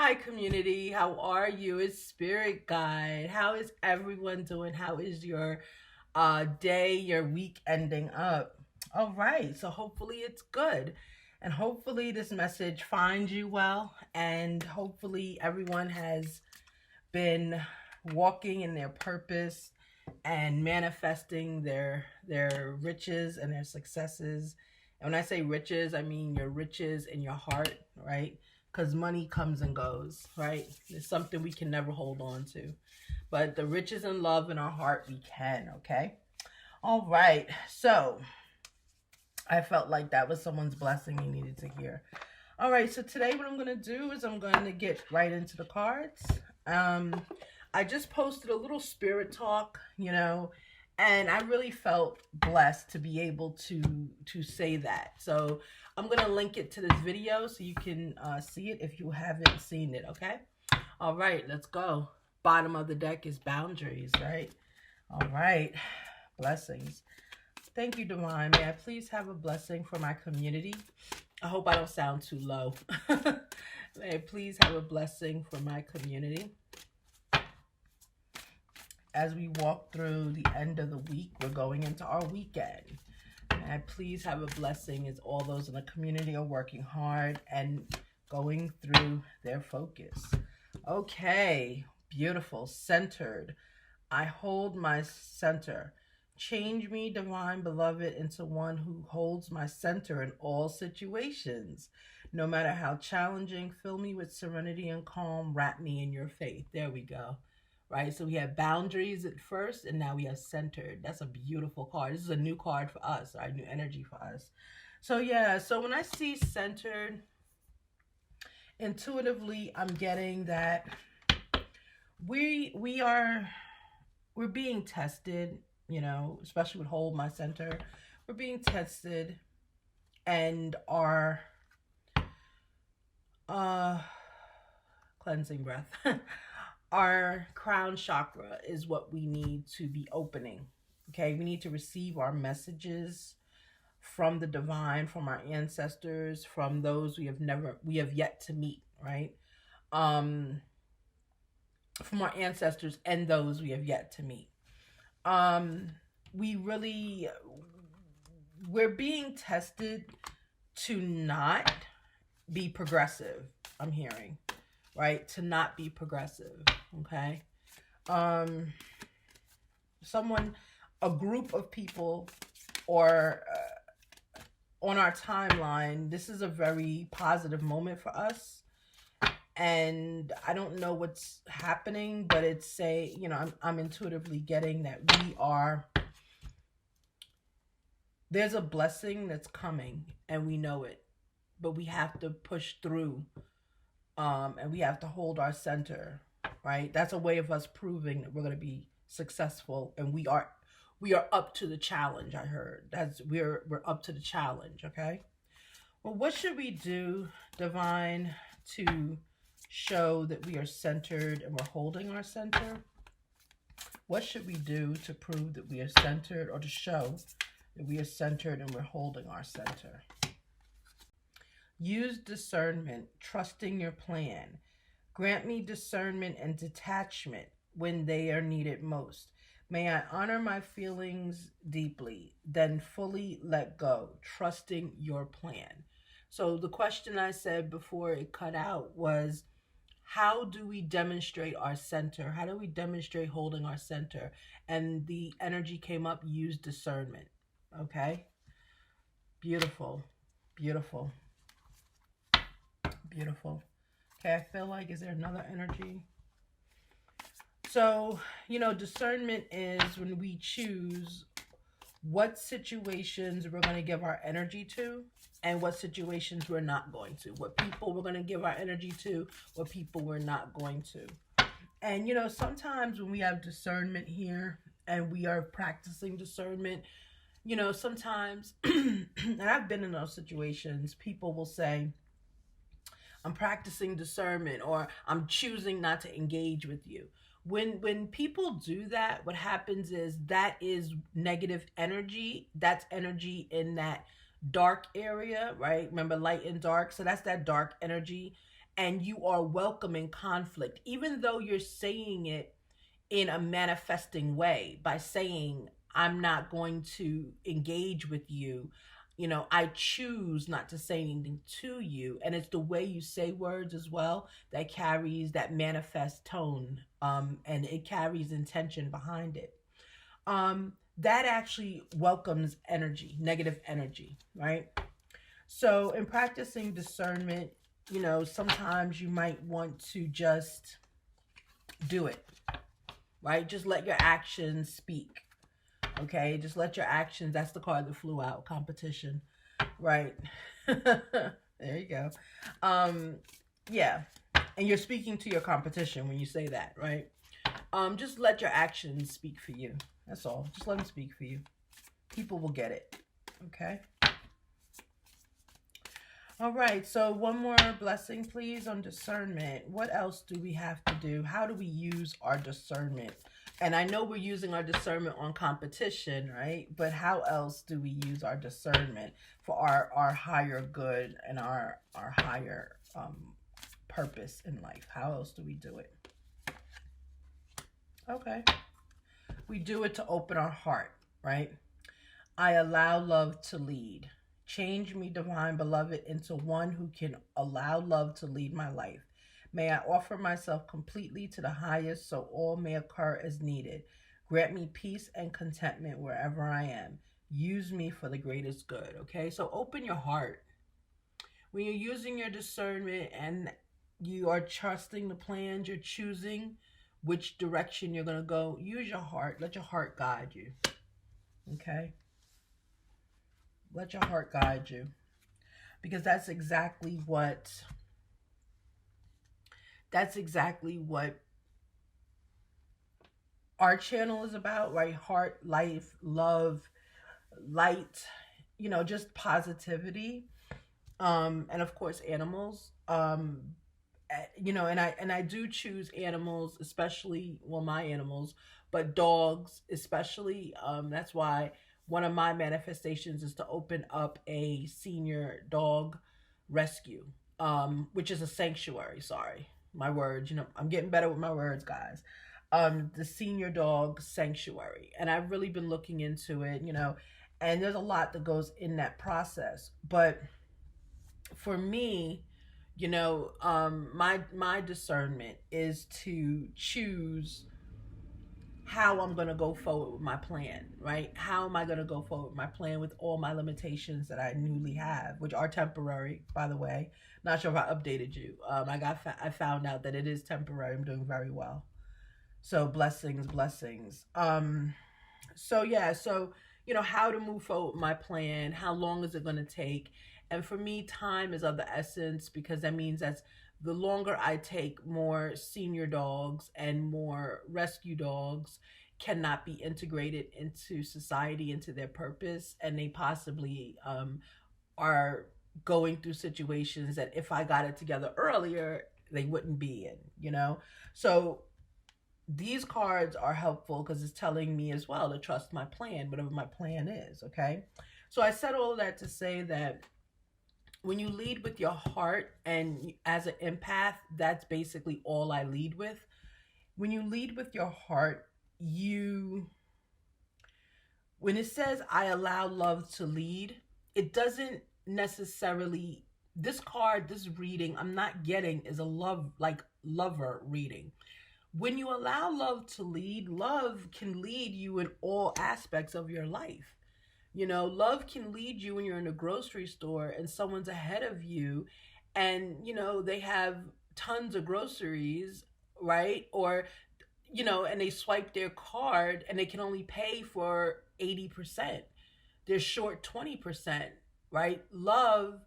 Hi, community. How are you? It's Spirit Guide. How is everyone doing? How is your day, your week ending up? All right. So, hopefully, it's good. And hopefully, this message finds you well. And hopefully, everyone has been walking in their purpose and manifesting their riches and their successes. And when I say riches, I mean your riches in your heart, right? Because money comes and goes, right? It's something we can never hold on to. But the riches and love in our heart, we can, okay? All right. So I felt like that was someone's blessing you needed to hear. All right. So today, what I'm going to do is I'm going to get right into the cards. Um, I just posted a little spirit talk, and I really felt blessed to be able to say that. So I'm gonna link it to this video so you can see it if you haven't seen it. Okay. All right, let's go. Bottom of the deck is boundaries, right? All right, blessings. Thank you, Divine. May I please have a blessing for my community? I hope I don't sound too low. May I please have a blessing for my community? As we walk through the end of the week, we're going into our weekend. May I please have a blessing as all those in the community are working hard and going through their focus. Okay, beautiful, centered. I hold my center. Change me, divine beloved, into one who holds my center in all situations. No matter how challenging, fill me with serenity and calm. Wrap me in your faith. There we go. Right? So we have boundaries at first, and now we have centered. That's a beautiful card. This is a new card for us, our new energy for us. So yeah, so when I see centered, intuitively, I'm getting that we're being tested, especially with hold my center. We're being tested, and our cleansing breath. Our crown chakra is what we need to be opening. Okay, we need to receive our messages from the divine, from our ancestors, from those we have yet to meet, right? From our ancestors and those we have yet to meet. We're being tested to not be progressive, I'm hearing, right? To not be progressive, okay? A group of people, or on our timeline, this is a very positive moment for us. And I don't know what's happening, but I'm intuitively getting that there's a blessing that's coming, and we know it, but we have to push through, and we have to hold our center, right? That's a way of us proving that we're going to be successful, and we are up to the challenge. I heard we're up to the challenge. Okay. Well, what should we do, divine, to show that we are centered and we're holding our center? What should we do to prove that we are centered, or to show that we are centered and we're holding our center? Use discernment, trusting your plan. Grant me discernment and detachment when they are needed most. May I honor my feelings deeply, then fully let go, trusting your plan. So the question I said before it cut out was, how do we demonstrate our center? How do we demonstrate holding our center? And the energy came up, use discernment. Okay? Beautiful. Beautiful. Beautiful. Okay, I feel like, is there another energy? So, discernment is when we choose what situations we're going to give our energy to, and what situations we're not going to. What people we're going to give our energy to, what people we're not going to. And, sometimes when we have discernment here and we are practicing discernment, sometimes, and I've been in those situations, people will say, I'm practicing discernment, or I'm choosing not to engage with you. When people do that, what happens is that is negative energy. That's energy in that dark area, right? Remember, light and dark. So that's that dark energy. and you are welcoming conflict, even though you're saying it in a manifesting way by saying, I'm not going to engage with you. I choose not to say anything to you. And it's the way you say words as well that carries that manifest tone. And it carries intention behind it. That actually welcomes energy, negative energy, right? So in practicing discernment, sometimes you might want to just do it, right? Just let your actions speak. Okay, just let your actions. That's the card that flew out. Competition, right? There you go. Yeah, and you're speaking to your competition when you say that, right? Just let your actions speak for you. That's all. Just let them speak for you. People will get it. Okay. All right, so one more blessing, please, on discernment. What else do we have to do? How do we use our discernment? And I know we're using our discernment on competition, right? But how else do we use our discernment for our higher good and our higher purpose in life? How else do we do it? Okay. We do it to open our heart, right? I allow love to lead. Change me, divine beloved, into one who can allow love to lead my life. May I offer myself completely to the highest so all may occur as needed. Grant me peace and contentment wherever I am. Use me for the greatest good, okay? So open your heart. When you're using your discernment and you are trusting the plans, you're choosing which direction you're going to go, use your heart. Let your heart guide you, okay? Let your heart guide you, because that's exactly what our channel is about, right? Heart, life, love, light, just positivity, and of course animals. And I do choose animals, especially, well, my animals, but dogs especially. That's why one of my manifestations is to open up a senior dog rescue, which is a sanctuary. Sorry, my words. I'm getting better with my words, guys. The senior dog sanctuary, and I've really been looking into it. And there's a lot that goes in that process. But for me, my discernment is to choose how I'm going to go forward with my plan, right? How am I going to go forward with my plan with all my limitations that I newly have, which are temporary, by the way. Not sure if I updated you. I found out that it is temporary. I'm doing very well. So blessings. So yeah, so how to move forward with my plan, how long is it going to take? And for me, time is of the essence, because that means that the longer I take, more senior dogs and more rescue dogs cannot be integrated into society, into their purpose, and they possibly are going through situations that if I got it together earlier, they wouldn't be in, So these cards are helpful because it's telling me as well to trust my plan, whatever my plan is, okay? So I said all of that to say that when you lead with your heart, and as an empath, that's basically all I lead with. When you lead with your heart, when it says, I allow love to lead, it doesn't necessarily, this card, this reading, I'm not getting is a lover reading. When you allow love to lead, love can lead you in all aspects of your life. Love can lead you when you're in a grocery store and someone's ahead of you and, they have tons of groceries, right? Or, and they swipe their card and they can only pay for 80%. They're short 20%, right? Love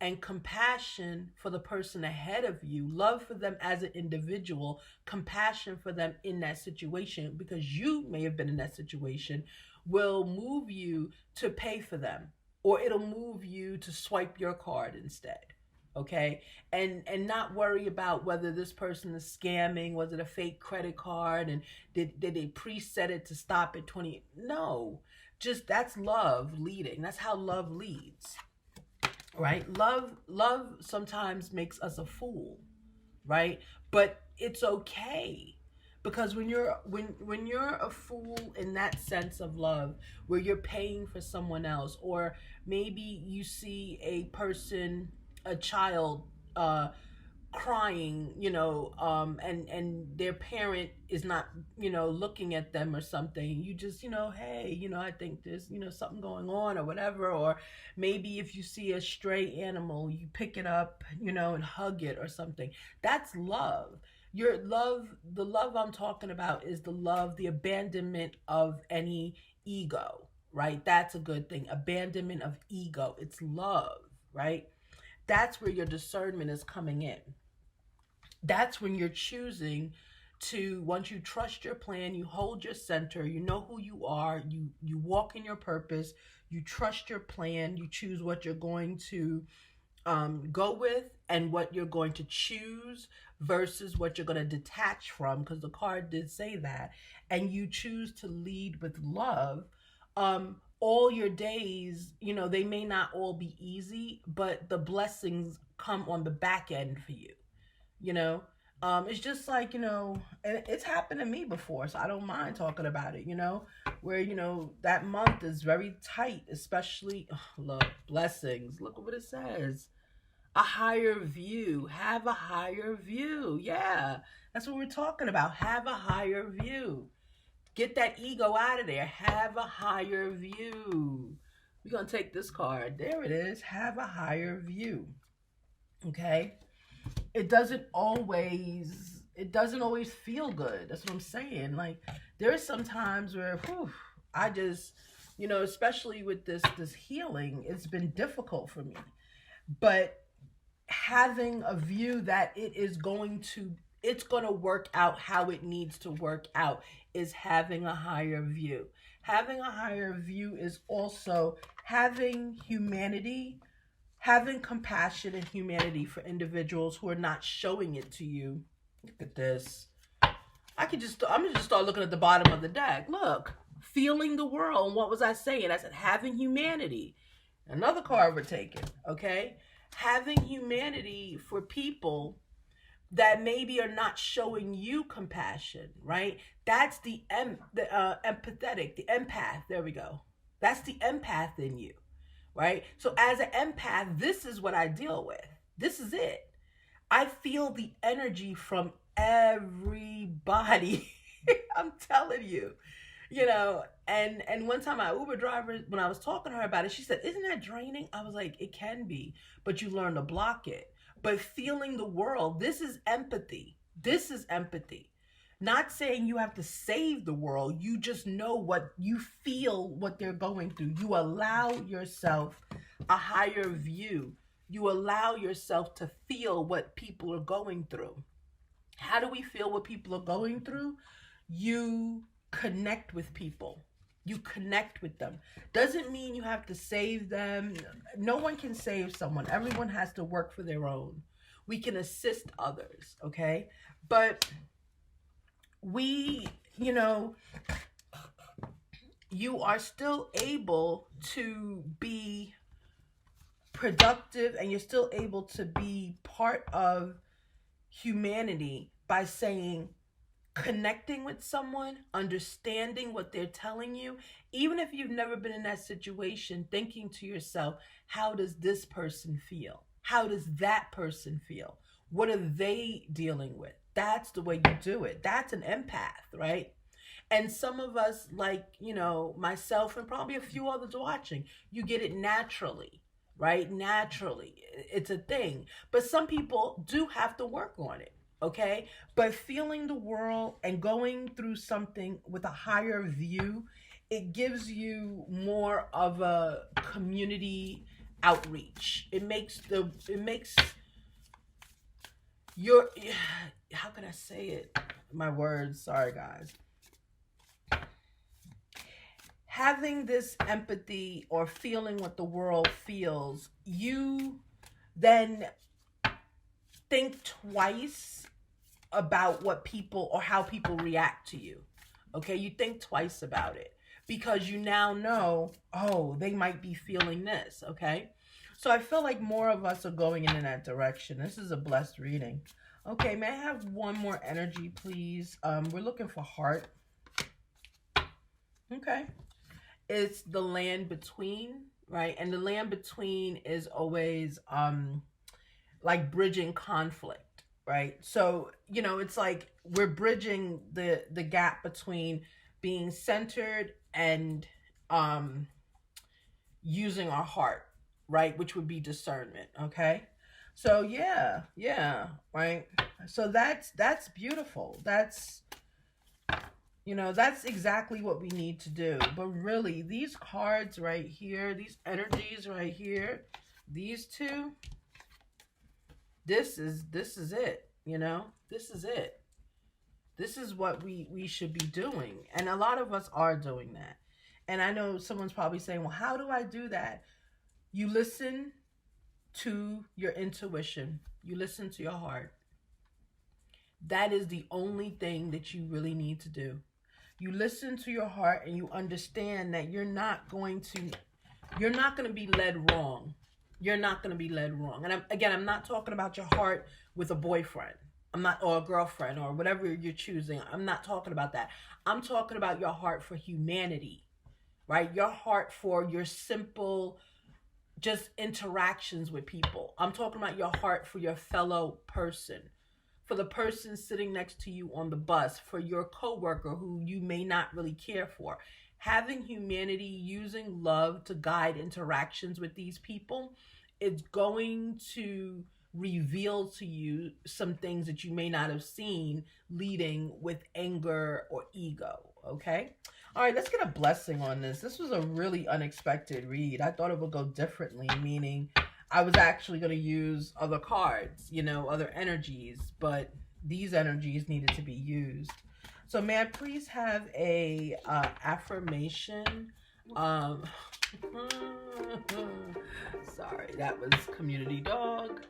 and compassion for the person ahead of you, love for them as an individual, compassion for them in that situation, because you may have been in that situation, will move you to pay for them, or it'll move you to swipe your card instead, okay? And not worry about whether this person is scamming, was it a fake credit card, and did they preset it to stop at 20? No, just that's love leading. That's how love leads, right? Love sometimes makes us a fool, right? But it's okay, because when you're a fool in that sense of love, where you're paying for someone else, or maybe you see a person, a child, uh crying, and their parent is not, looking at them or something. You just, hey, I think there's, something going on or whatever. Or maybe if you see a stray animal, you pick it up, and hug it or something. That's love. Your love, the love I'm talking about is the love, the abandonment of any ego, right? That's a good thing. Abandonment of ego. It's love, right? That's where your discernment is coming in. That's when you're choosing to, once you trust your plan, you hold your center, you know who you are, you walk in your purpose, you trust your plan, you choose what you're going to go with and what you're going to choose versus what you're going to detach from, because the card did say that. And you choose to lead with love. All your days, they may not all be easy, but the blessings come on the back end for you, you know it's just like, and it's happened to me before, so I don't mind talking about it, where that month is very tight, especially, look, blessings, look at what it says. A higher view. Have a higher view. Yeah, that's what we're talking about. Have a higher view. Get that ego out of there. Have a higher view. We're gonna take this card. There it is. Have a higher view. Okay. It doesn't always feel good. That's what I'm saying. Like, there's some times where, I just, especially with this healing, it's been difficult for me. But having a view that it's going to work out how it needs to work out is having a higher view. Having a higher view is also having humanity, having compassion and humanity for individuals who are not showing it to you. Look at this. I'm gonna just start looking at the bottom of the deck. Look, feeling the world. And what was I saying? I said having humanity. Another card we're taking. Okay, having humanity for people that maybe are not showing you compassion. Right. That's the empathetic, the empath. There we go. That's the empath in you. Right. So as an empath, this is what I deal with. This is it. I feel the energy from everybody. I'm telling you, and one time my Uber driver, when I was talking to her about it, she said, "Isn't that draining?" I was like, "It can be, but you learn to block it." But feeling the world, this is empathy. This is empathy. Not saying you have to save the world. You just know what you feel, what they're going through. You allow yourself a higher view. You allow yourself to feel what people are going through. How do we feel what people are going through? You connect with people. You connect with them. Doesn't mean you have to save them. No one can save someone. Everyone has to work for their own. We can assist others, okay? But you are still able to be productive, and you're still able to be part of humanity by saying, connecting with someone, understanding what they're telling you, even if you've never been in that situation, thinking to yourself, how does this person feel? How does that person feel? What are they dealing with? That's the way you do it. That's an empath, right? And some of us, like, myself and probably a few others watching, you get it naturally, right? Naturally. It's a thing. But some people do have to work on it, okay? But feeling the world and going through something with a higher view, it gives you more of a community outreach. It makes your, how can I say it? My words, sorry guys. Having this empathy or feeling what the world feels, you then think twice about what people or how people react to you. Okay, you think twice about it because you now know, oh, they might be feeling this. Okay, so I feel like more of us are going in that direction. This is a blessed reading. Okay, may I have one more energy, please? We're looking for heart. Okay. It's the land between, right? And the land between is always like bridging conflict, right? So, it's like we're bridging the gap between being centered and using our heart, right? Which would be discernment, okay? So yeah, right? So that's beautiful. That's exactly what we need to do. But really, these cards right here, these energies right here, these two, this is it, This is it. This is what we should be doing. And a lot of us are doing that. And I know someone's probably saying, well, how do I do that? You listen to your intuition. You listen to your heart. That is the only thing that you really need to do. You listen to your heart and you understand that you're not going to be led wrong. You're not going to be led wrong. And I'm not talking about your heart with a boyfriend. Or a girlfriend or whatever you're choosing. I'm not talking about that. I'm talking about your heart for humanity, right? Your heart for your simple, just interactions with people. I'm talking about your heart for your fellow person, for the person sitting next to you on the bus, for your coworker who you may not really care for. Having humanity, using love to guide interactions with these people, it's going to reveal to you some things that you may not have seen leading with anger or ego, okay? All right, let's get a blessing on this. This was a really unexpected read. I thought it would go differently, meaning I was actually going to use other cards, other energies, but these energies needed to be used. So may I please have a affirmation? Sorry, that was Community Dog.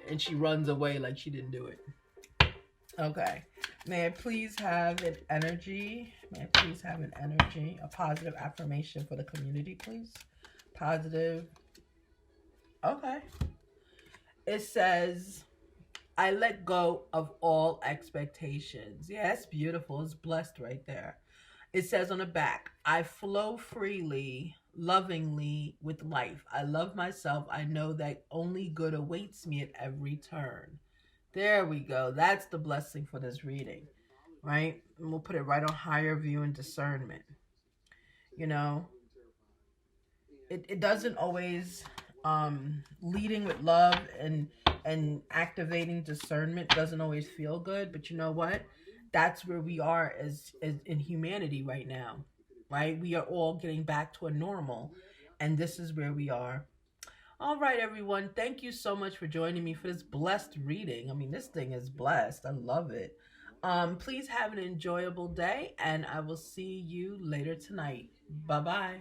And she runs away like she didn't do it. Okay. May I please have an energy? A positive affirmation for the community, please? Positive. Okay. It says, I let go of all expectations. Yeah, it's beautiful. It's blessed right there. It says on the back, I flow freely, lovingly with life. I love myself. I know that only good awaits me at every turn. There we go. That's the blessing for this reading, right? And we'll put it right on higher view and discernment. It doesn't always leading with love and activating discernment doesn't always feel good, but you know what? That's where we are as in humanity right now, right? We are all getting back to a normal, and this is where we are. All right, everyone. Thank you so much for joining me for this blessed reading. I mean, this thing is blessed. I love it. Please have an enjoyable day, and I will see you later tonight. Bye-bye.